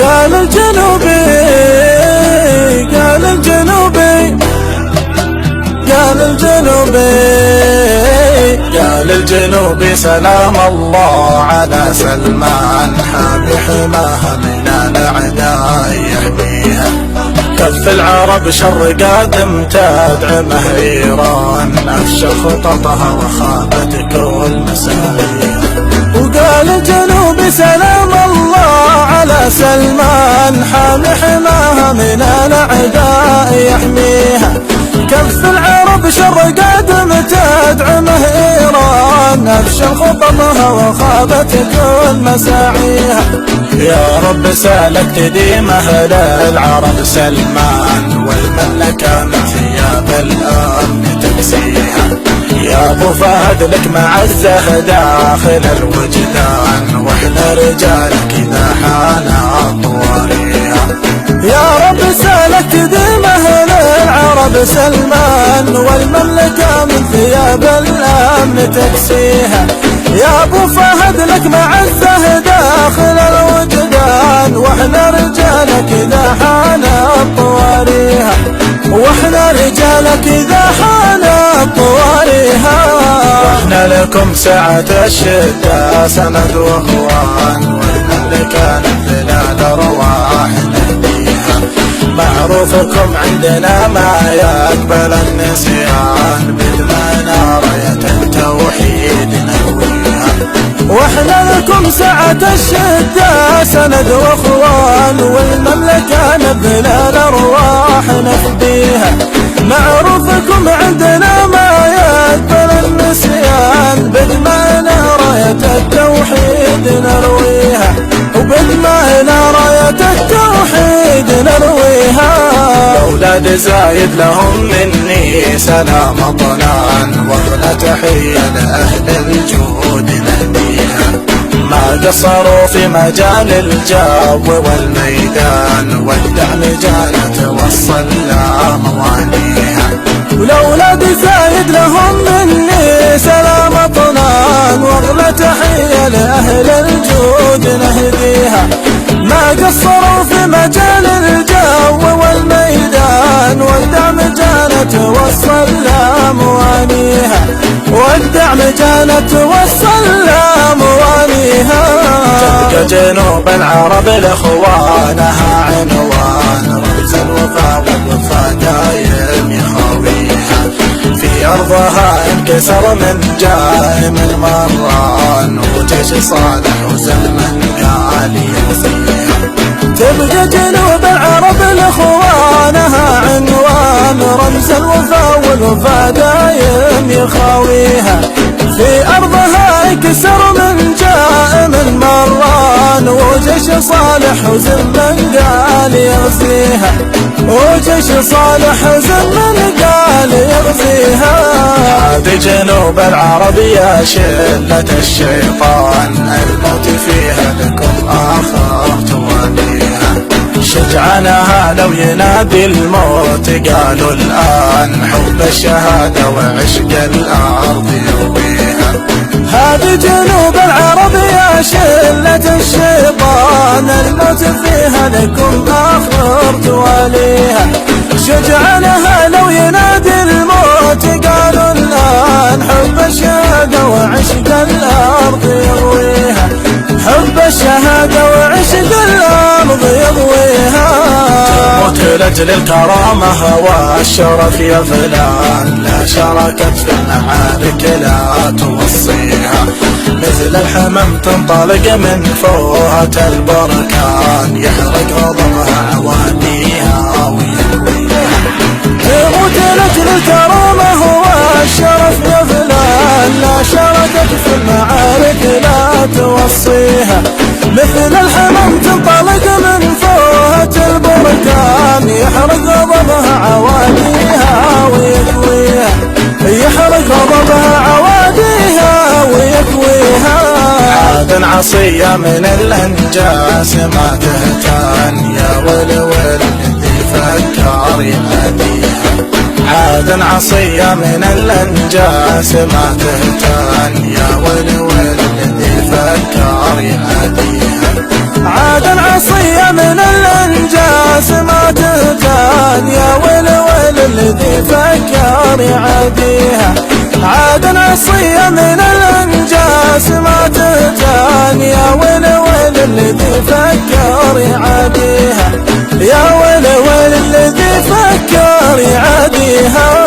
قال الجنوبي قال الجنوبي قال الجنوبي قال الجنوبي سلام الله على سلمان حامي حماها من الأعداء يحميها. كف العرب شر قادم تدعمه إيران أفشى خططها وخابت كل مساعيها. وقال الجنوبي سلام الله على سلمان حامي حماها من الأعداء يحميها. كف العرب شر قادم تدعمه إيران أفشى خططها وخابت كل مساعيها. يا رب سالك تديمه للعرب سلمان والمملكة من ثياب الأمن تكسيها. يا ابو فهد لك معزه داخل الوجدان واحنا رجالك اذا حان طواريها. يا رب سالك تديمه للعرب سلمان والمملكة من ثياب الأمن تكسيها. يا ابو فهد لك معزه داخل الوجدان واحنا رجالك اذا حان طواريها. واحنا رجالك اذا حان طواريها. واحنا لكم ساعة الشدة سند واخوان والمملكة نبذل ارواح نهديها. معروفكم عندنا ما يقبل النسيان بدمنا راية التوحيد نهويها. واحنا لكم ساعة الشدة سند واخوان والمملكة نبذل الارواح نفديها. معروفكم عندنا ما يقبل النسيان بدمنا راية التوحيد نرويها. وبدمنا راية التوحيد نرويها. أولاد زايد لهم مني سلام طنان وأغلى تحية لأهل الجود نهديها. ما قصروا في مجال الجو والميدان والدعم جانا توصل لموانيها. ولأولاد زايد لهم مني سلام طنان وأغلى تحية لأهل الجود نهديها. ما قصروا في مجال الجو والميدان والدعم جانا توصل لموانيها. والدعم جانا توصل لموانيها. تبقى جنوب العرب لإخوانها عنوان رمز الوفا والوفا دايم يخاويها. في أرضها انكسر من جائم المران وجيش صالح وسلمان قال يوصيها. تبقى جنوب العرب لإخوانها عنوان رمز الوفا والوفا دايم يخاويها. في أرضها انكسر من جائم المران وجيش صالح وزمن قال يغزيها. وجيش صالح وزمن قال يغزيها. هذه جنوب العرب يا شلة الشيطان الموت فيها لكم آخر تواليها. شجعناها لو ينادي الموت قالوا الآن حب الشهادة وعشق الأرض يرويها. هذه جنوب العرب يا شلة الشيطان الموت فيها لكم آخر تواليها. شجعناها لو ينادي الموت قالوا الآن حب الشهادة وعشق الأرض يرويها. حب الشهادة وعشق الأرض يضويها. تموت لأجل الكرامة والشرف يا فلان لا شاركت في المعارك لا توصيها. مثل الحمم تنطلق من فوهة البركان يحرق غضبها عوانيها ويرويها. تموت لأجل الكرامة والشرف يا فلان لا شاركت في المعارك لا توصيها. مثل الحمم تنطلق من فوهة البركان يحرق غضبها عواديها ويكويها. يحرق غضبها عواديها ويكويها. عاد عصية من الأنجاس ما تهتان يا ولول الذي فكر يناديها. عاد عصية من الأنجاس ما تهتان يا ولول الذي فكر يناديها. عاد عصية من فكر يعديها. عاد نصية من الأنجاس ما تتان، يا ويل ويل الذي فكر يعديها، يا ويل ويل الذي فكر يعديها.